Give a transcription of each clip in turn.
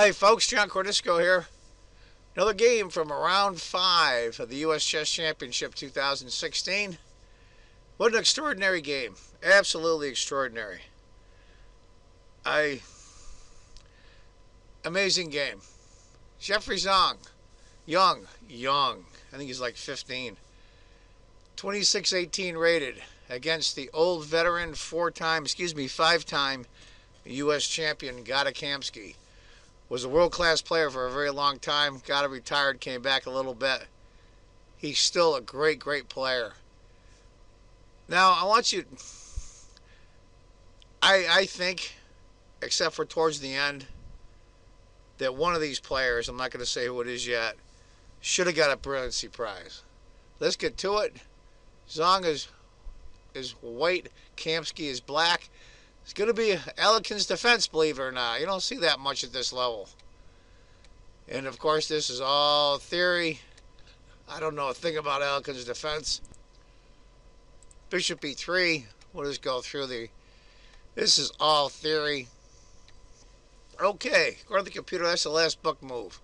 Hey folks, John Cordisco here. Another game from round 5 of the U.S. Chess Championship 2016. What an extraordinary game. Absolutely extraordinary. Amazing game. Jeffrey Xiong. Young. I think he's like 15. 26-18 rated against the old veteran five-time U.S. champion Kamsky. Was a world-class player for a very long time. Got retired, came back a little bit. He's still a great player. Now, I want you... I think, except for towards the end, that one of these players, I'm not going to say who it is yet, should have got a brilliancy prize. Let's get to it. Xiong is white. Kamsky is black. It's going to be Elkin's defense, believe it or not. You don't see that much at this level. And, of course, this is all theory. I don't know a thing about Elkin's defense. Bishop e3. We'll just go through the... This is all theory. Okay, according to the computer, that's the last book move,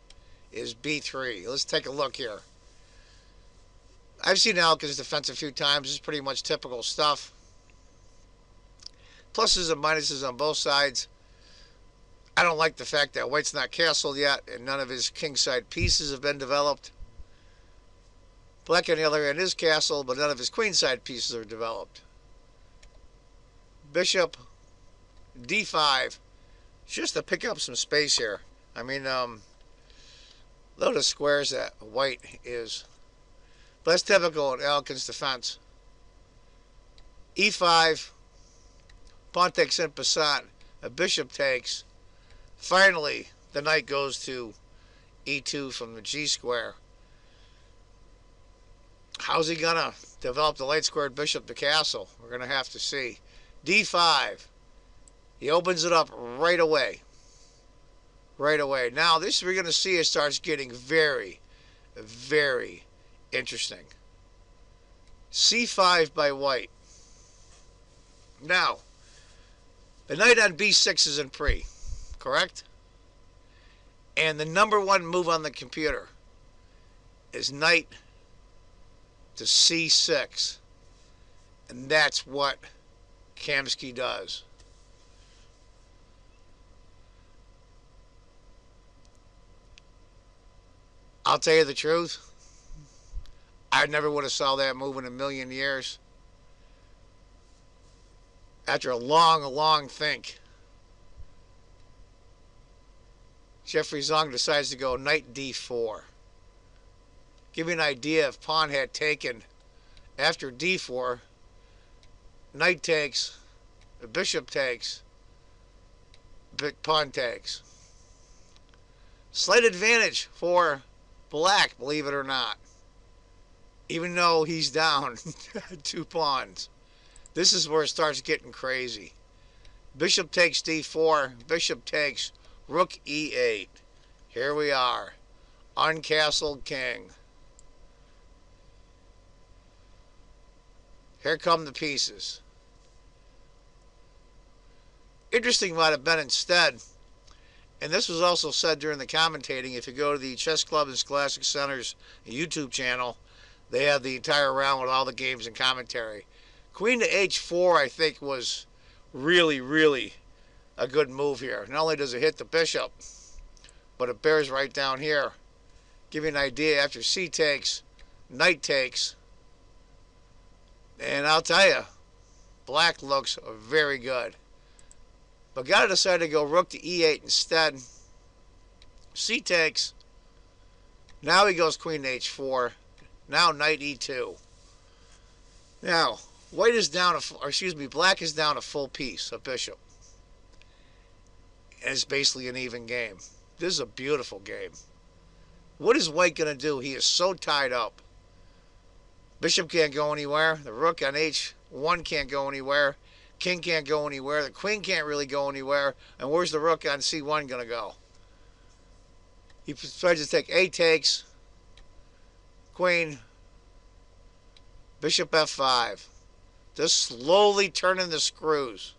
is b3. Let's take a look here. I've seen Elkin's defense a few times. It's pretty much typical stuff. Pluses and minuses on both sides. I don't like the fact that white's not castled yet, and none of his kingside pieces have been developed. Black, on the other hand, is castled, but none of his queenside pieces are developed. Bishop d5, just to pick up some space here. I mean, load of squares that white is. But that's typical in Elkin's defense. e5, pawn takes in passant, a bishop takes. Finally, the knight goes to e2 from the g square. How's he gonna develop the light squared bishop to castle? We're gonna have to see. d5. He opens it up right away. Right away. Now, this we're gonna see it starts getting very, very interesting. c5 by white. Now, the knight on b6 is in pre, correct? And the number one move on the computer is knight to c6. And that's what Kamsky does. I'll tell you the truth. I never would have saw that move in a million years. After a long think, Jeffrey Xiong decides to go knight d4. Give you an idea, if pawn had taken after d4, knight takes, the bishop takes, pawn takes. Slight advantage for black, believe it or not. Even though he's down 2 pawns. This is where it starts getting crazy. Bishop takes d4, bishop takes, rook e8. Here we are. Uncastled king. Here come the pieces. Interesting might have been instead, and this was also said during the commentating, if you go to the Chess Club and Scholastic Center's YouTube channel, they have the entire round with all the games and commentary. Queen to h4, I think, was really a good move here. Not only does it hit the bishop, but it bears right down here. Give you an idea, after c takes, knight takes, and I'll tell you, black looks very good. But got to decide to go rook to e8 instead. C takes. Now he goes queen to h4. Now knight e2. Now, white is down black is down a full piece, a bishop. And it's basically an even game. This is a beautiful game. What is white going to do? He is so tied up. Bishop can't go anywhere. The rook on h1 can't go anywhere. King can't go anywhere. The queen can't really go anywhere. And where's the rook on c1 going to go? He tries to take a takes. Queen. Bishop f5. Just slowly turning the screws.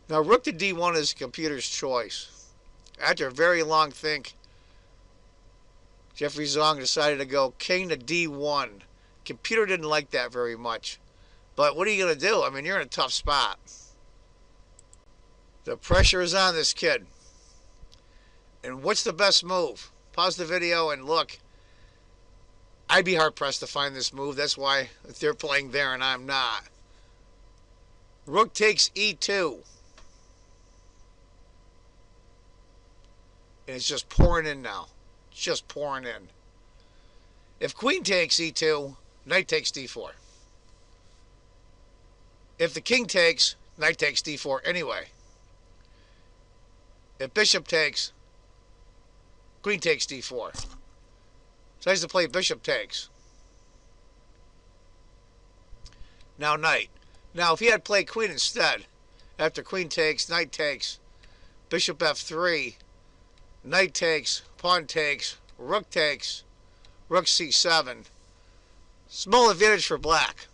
Now, rook to d1 is the computer's choice. After a very long think, Jeffrey Xiong decided to go king to d1. Computer didn't like that very much. But what are you going to do? I mean, you're in a tough spot. The pressure is on this kid. And what's the best move? Pause the video and look. I'd be hard-pressed to find this move. That's why they're playing there and I'm not. Rook takes e2. And it's just pouring in now. It's just pouring in. If queen takes e2, knight takes d4. If the king takes, knight takes d4 anyway. If bishop takes, queen takes d4. So I used to play bishop takes. Now knight. Now if he had played queen instead, after queen takes, knight takes, bishop f3, knight takes, pawn takes, rook c7. Small advantage for black.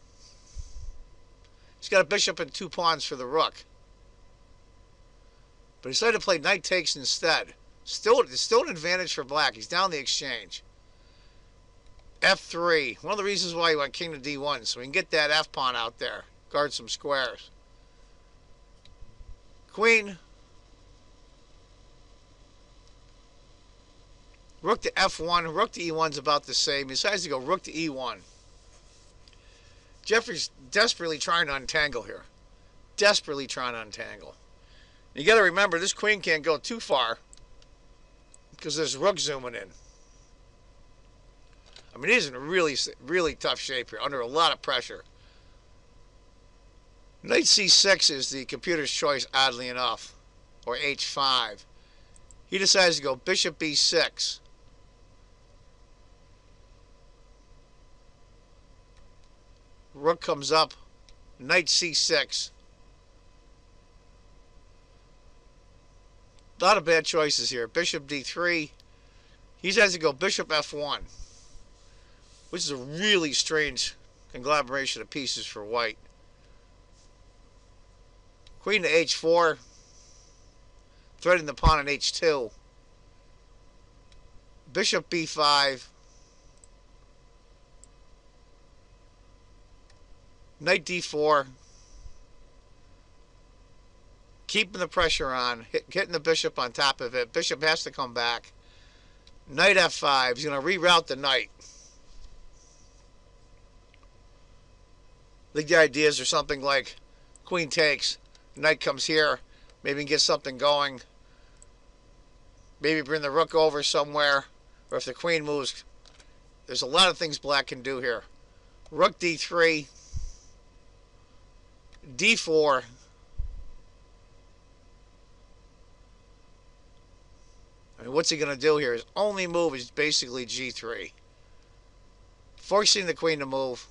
He's got a bishop and 2 pawns for the rook. But he decided to play knight takes instead. It's still an advantage for black. He's down the exchange. f3. One of the reasons why he went king to d1, so we can get that f pawn out there. Guard some squares. Queen. Rook to f1. Rook to e1 is about the same. He decides to go rook to e1. Jeffrey's desperately trying to untangle here. Desperately trying to untangle. You got to remember, this queen can't go too far because there's rook zooming in. I mean, he's in a really, really tough shape here, under a lot of pressure. Knight c6 is the computer's choice, oddly enough, or h5. He decides to go bishop b6. Rook comes up, knight c6. A lot of bad choices here. Bishop d3. He has to go bishop f1, which is a really strange conglomeration of pieces for white. Queen to h4. Threading the pawn on h2. Bishop b5. Knight d4. Keeping the pressure on. Hitting the bishop on top of it. Bishop has to come back. Knight f5. He's going to reroute the knight. I think the ideas are something like queen takes. Knight comes here. Maybe get something going. Maybe bring the rook over somewhere. Or if the queen moves. There's a lot of things black can do here. Rook d3. d4. I mean, what's he going to do here? His only move is basically g3. Forcing the queen to move.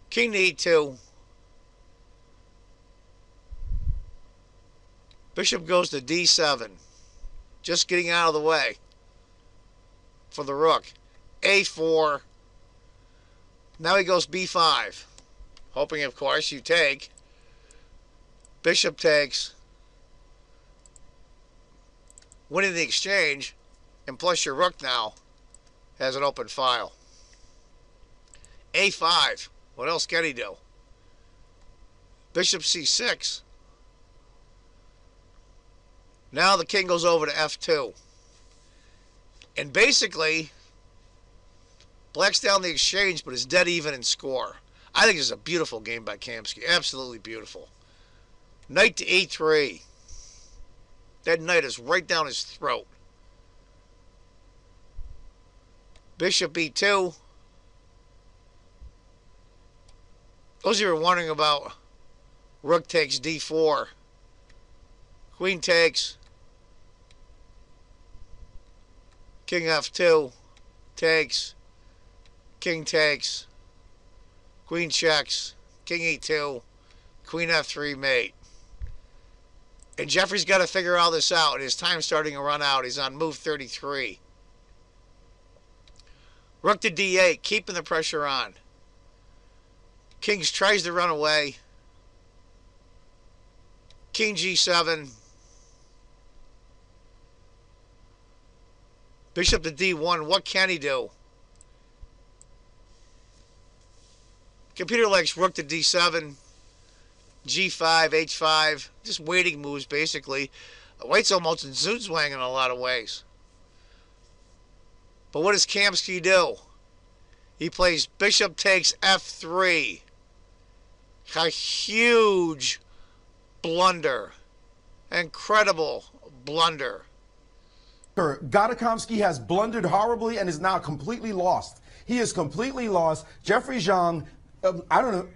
King to e2. Bishop goes to d7. Just getting out of the way for the rook. a4. Now he goes b5. Hoping, of course, you take. Bishop takes. Winning the exchange. And plus your rook now has an open file. a5. What else can he do? Bishop c6. Now the king goes over to f2. And basically, black's down the exchange, but is dead even in score. I think this is a beautiful game by Kamsky. Absolutely beautiful. Knight to e3. That knight is right down his throat. Bishop e2. Those of you who are wondering about rook takes d4. Queen takes. King f2. Takes. King takes. Queen checks. King e2. Queen f3 mate. And Jeffrey's got to figure all this out. His time's starting to run out. He's on move 33. Rook to d8. Keeping the pressure on. King tries to run away. King G7. Bishop to D1. What can he do? Computer likes rook to D7. G5, H5. Just waiting moves, basically. White's almost in Zugzwang in a lot of ways. But what does Kamsky do? He plays bishop takes F3. A huge blunder. Incredible blunder. Kamsky has blundered horribly and is now completely lost. He is completely lost. Jeffrey Xiong, I don't know.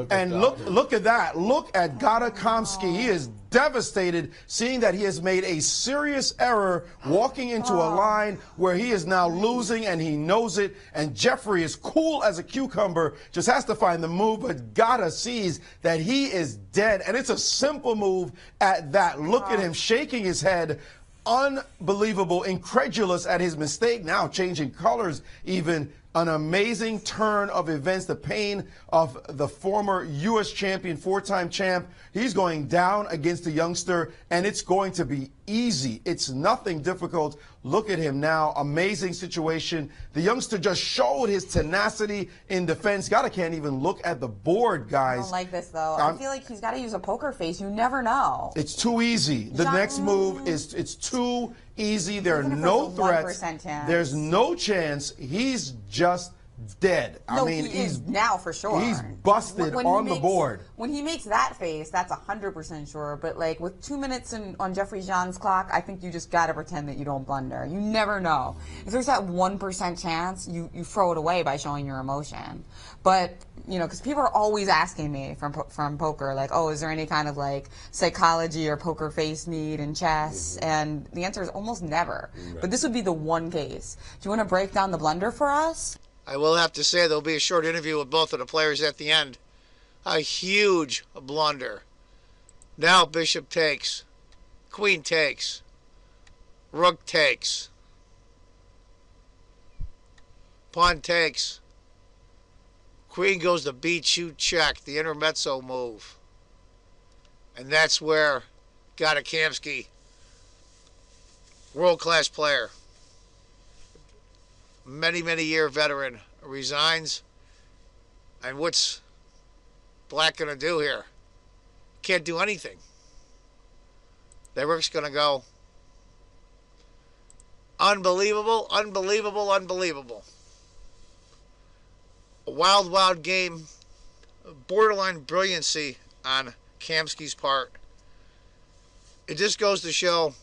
And look at that. Look at Kamsky. He is devastated seeing that he has made a serious error walking into a line where he is now losing and he knows it. And Jeffrey is cool as a cucumber, just has to find the move, but Gata sees that he is dead. And it's a simple move at that. Look at him shaking his head. Unbelievable, incredulous at his mistake, now changing colors even. An amazing turn of events, the pain of the former U.S. champion, four-time champ. He's going down against a youngster, and it's going to be easy. It's nothing difficult. Look at him now. Amazing situation. The youngster just showed his tenacity in defense. Gata can't even look at the board, guys. I don't like this, though. I feel like he's got to use a poker face. You never know. It's too easy. The next move is it's too easy. There are no threats. There's no chance. He's just dead. No, I mean, he's now for sure. He's busted on the board. When he makes that face, that's 100% sure. But like with 2 minutes on Jeffrey Xiong's clock, I think you just got to pretend that you don't blunder. You never know. If there's that 1% chance, you throw it away by showing your emotion. But you know, because people are always asking me from poker, like, oh, is there any kind of like psychology or poker face need in chess? And the answer is almost never. But this would be the one case. Do you want to break down the blunder for us? I will have to say there'll be a short interview with both of the players at the end. A huge blunder. Now bishop takes. Queen takes. Rook takes. Pawn takes. Queen goes to b2 check. The intermezzo move. And that's where Kamsky, world-class player, many year veteran, resigns. And what's Black going to do here? Can't do anything. That rook's going to go. Unbelievable, unbelievable, unbelievable. A wild game. Borderline brilliancy on Kamsky's part. It just goes to show,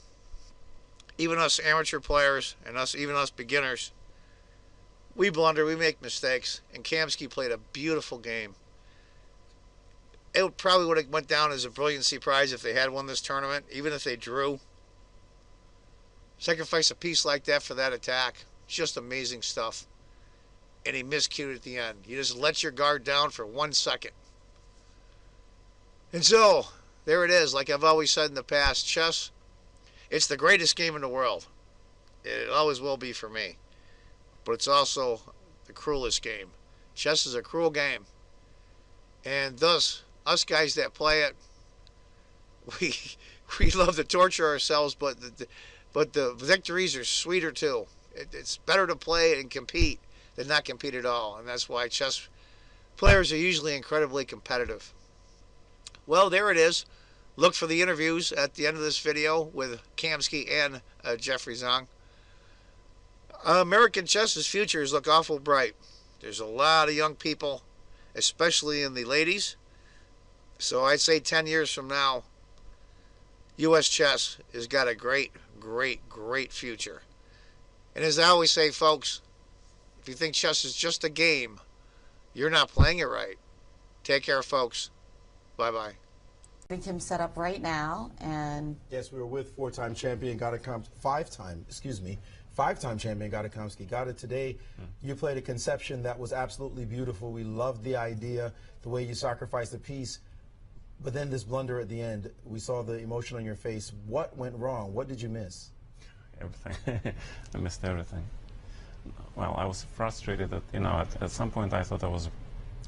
even us amateur players and even us beginners, we blunder, we make mistakes, and Kamsky played a beautiful game. It probably would have went down as a brilliancy prize if they had won this tournament, even if they drew. Sacrifice a piece like that for that attack. It's just amazing stuff. And he miscued at the end. You just let your guard down for 1 second. And so, there it is. Like I've always said in the past, chess, it's the greatest game in the world. It always will be for me. But it's also the cruelest game. Chess is a cruel game. And thus, us guys that play it, we love to torture ourselves, but the victories are sweeter too. It's better to play and compete than not compete at all. And that's why chess players are usually incredibly competitive. Well, there it is. Look for the interviews at the end of this video with Kamsky and Jeffrey Xiong. American chess's futures look awful bright. There's a lot of young people, especially in the ladies. So I'd say 10 years from now, U.S. chess has got a great future. And as I always say, folks, if you think chess is just a game, you're not playing it right. Take care, folks. Bye-bye. Him set up right now, and yes, we were with four-time champion five-time champion Kamsky. Gata, today you played a conception that was absolutely beautiful. We loved the idea, the way you sacrificed the piece, but then this blunder at the end. We saw the emotion on your face. What went wrong? What did you miss? Everything. I missed everything. Well, I was frustrated that, you know, at some point I thought I was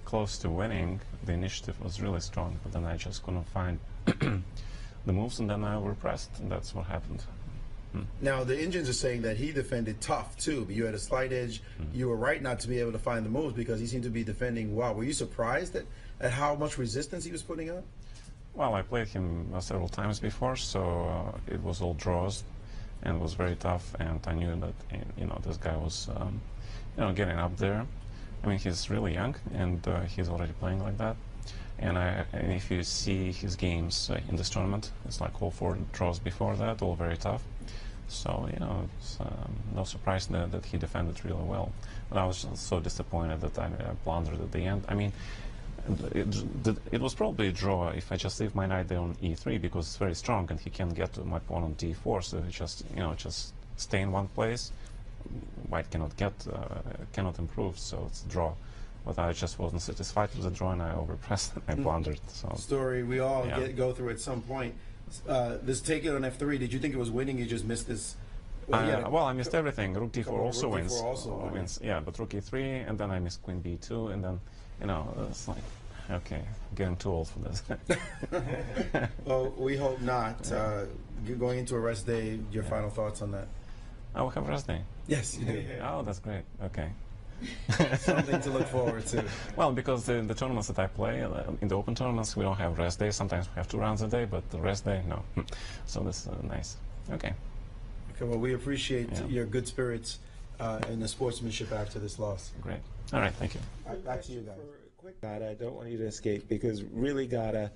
close to winning. The initiative was really strong, but then I just couldn't find the moves, and then I repressed, and that's what happened. Now, the Indians are saying that he defended tough, too, but you had a slight edge. You were right not to be able to find the moves because he seemed to be defending well. Were you surprised at how much resistance he was putting up? Well, I played him several times before, so it was all draws, and it was very tough, and I knew that, this guy was, getting up there. I mean, he's really young, and he's already playing like that. And if you see his games in this tournament, it's like all 4 draws before that, all very tough. So, it's no surprise that he defended really well. But I was just so disappointed that I blundered at the end. I mean, it was probably a draw if I just leave my knight there on e3 because it's very strong and he can get to my pawn on d4. So just stay in one place. White cannot improve, so it's a draw. But I just wasn't satisfied with the draw and I overpressed and I blundered. So story we all go through at some point. This take it on f3, did you think it was winning? You just missed this? Well, I missed everything. Rook d4 also Rook wins. D4 also wins. Yeah, but rook e3, and then I missed queen b2, and then, it's like, okay, getting too old for this. Well, we hope not. You're going into a rest day. Your final thoughts on that? I will have rest day. Yes, you do. Oh, that's great. Okay. Something to look forward to. Well, because the tournaments that I play, in the open tournaments, we don't have rest day. Sometimes we have 2 rounds a day, but the rest day, no. So this is nice. Okay. Okay, well, we appreciate your good spirits and the sportsmanship after this loss. Great. All right, thank you. All right, back to you guys. Gada, I don't want you to escape because really, Gada,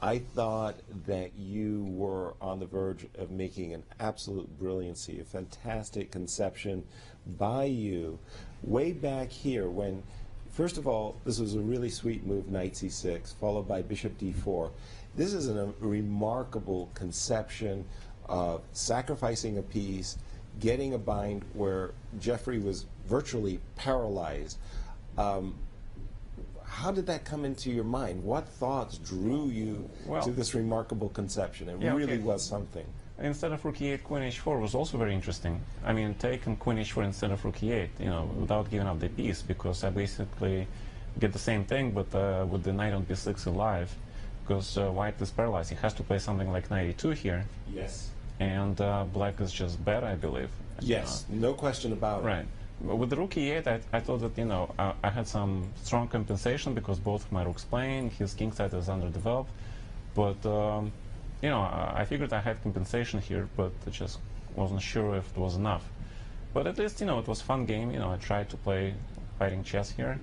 I thought that you were on the verge of making an absolute brilliancy, a fantastic conception by you way back here when, first of all, this was a really sweet move, knight c6, followed by bishop d4. This is a remarkable conception of sacrificing a piece, getting a bind where Jeffrey was virtually paralyzed. How did that come into your mind? What thoughts drew you to this remarkable conception? It really was something. Instead of rook e8, queen h4 was also very interesting. I mean, taking queen h4 instead of rook e8, without giving up the piece, because I basically get the same thing, but with the knight on b6 alive, because white is paralyzed. He has to play something like knight e2 here. Yes. And black is just better, I believe. Yes, no question about it. Right. With the rook e8, I thought that, I had some strong compensation because both of my rooks playing, his king side is underdeveloped. But, I figured I had compensation here, but I just wasn't sure if it was enough. But at least, it was a fun game. I tried to play fighting chess here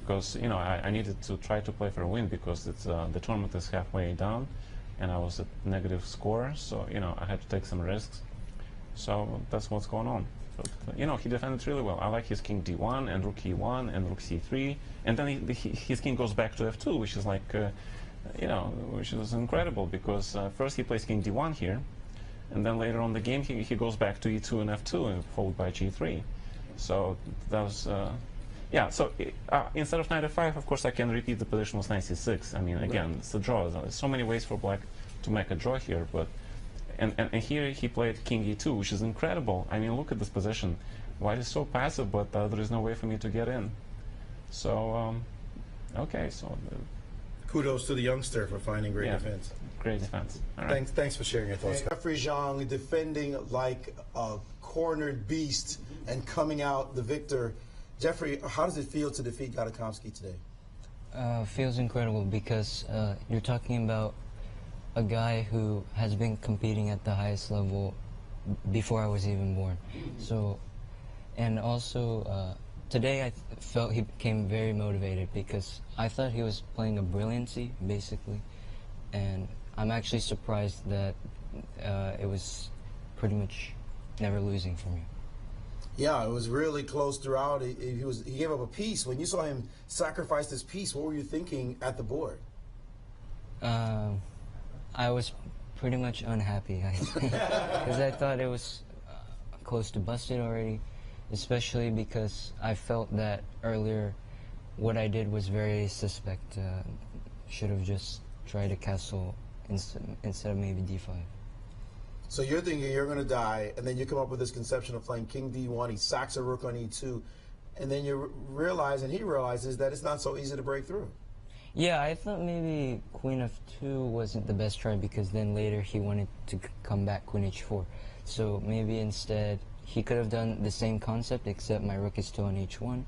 because, I needed to try to play for a win because it's, the tournament is halfway down and I was at negative score. So, I had to take some risks. So that's what's going on. But, he defended really well. I like his king d1 and rook e1 and rook c3, and then his king goes back to f2, which is like, which is incredible because first he plays king d1 here, and then later on the game he goes back to e2 and f2, and followed by g3. So that was, So instead of knight f5, of course, I can repeat the position with knight c6. I mean, again, it's a draw. There's so many ways for black to make a draw here, but. And here he played king e2, which is incredible. I mean, look at this position. White is so passive, but there is no way for me to get in. So, okay. So, kudos to the youngster for finding great defense. Great defense. All right. Thanks for sharing your thoughts. Jeffrey Xiong defending like a cornered beast and coming out the victor. Jeffrey, how does it feel to defeat Gada Kamsky today? Feels incredible because you're talking about a guy who has been competing at the highest level before I was even born. So, and also today I felt he became very motivated because I thought he was playing a brilliancy basically, and I'm actually surprised that it was pretty much never losing for me. Yeah, it was really close throughout. He gave up a piece. When you saw him sacrifice this piece, what were you thinking at the board? I was pretty much unhappy because I thought it was close to busted already, especially because I felt that earlier what I did was very suspect. Should have just tried a castle instead of maybe d5. So you're thinking you're going to die, and then you come up with this conception of playing king d1, he sacks a rook on e2. and then you realize, and he realizes that it's not so easy to break through. Yeah, I thought maybe Queen f2 wasn't the best try because then later he wanted to come back Queen h4. So maybe instead he could have done the same concept except my rook is still on h1,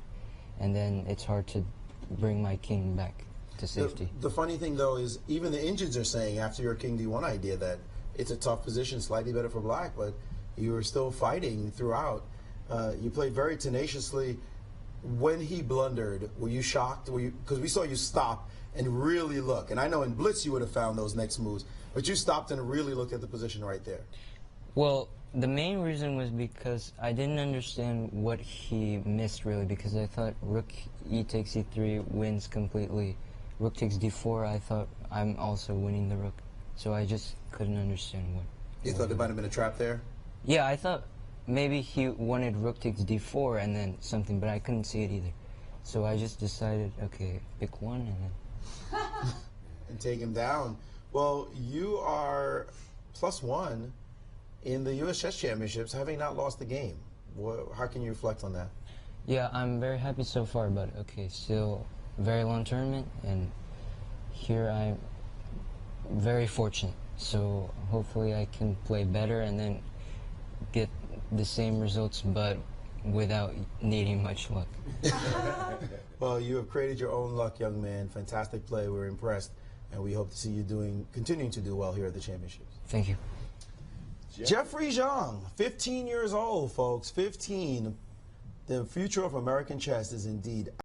and then it's hard to bring my king back to safety. The funny thing though is even the engines are saying after your king d1 idea that it's a tough position, slightly better for black, but you were still fighting throughout. You played very tenaciously. When he blundered, were you shocked? Were you, because we saw you stop and really look. And I know in blitz you would have found those next moves, but you stopped and really looked at the position right there. Well, the main reason was because I didn't understand what he missed really, because I thought rook e takes e3 wins completely. Rook takes d4, I thought I'm also winning the rook. So I just couldn't understand what. You thought there might have been a trap there? Yeah, I thought maybe he wanted rook takes d4 and then something, but I couldn't see it either. So I just decided, okay, pick one and then... and take him down. Well, you are +1 in the U.S. Chess Championships, having not lost the game. How can you reflect on that? Yeah, I'm very happy so far, but okay, still very long tournament, and here I'm very fortunate. So hopefully I can play better and then get the same results, but without needing much luck. Well, you have created your own luck, young man. Fantastic play. We're impressed, and we hope to see you continuing to do well here at the championships. Thank you. Jeffrey Xiong, 15 years old, folks. 15. The future of American chess is indeed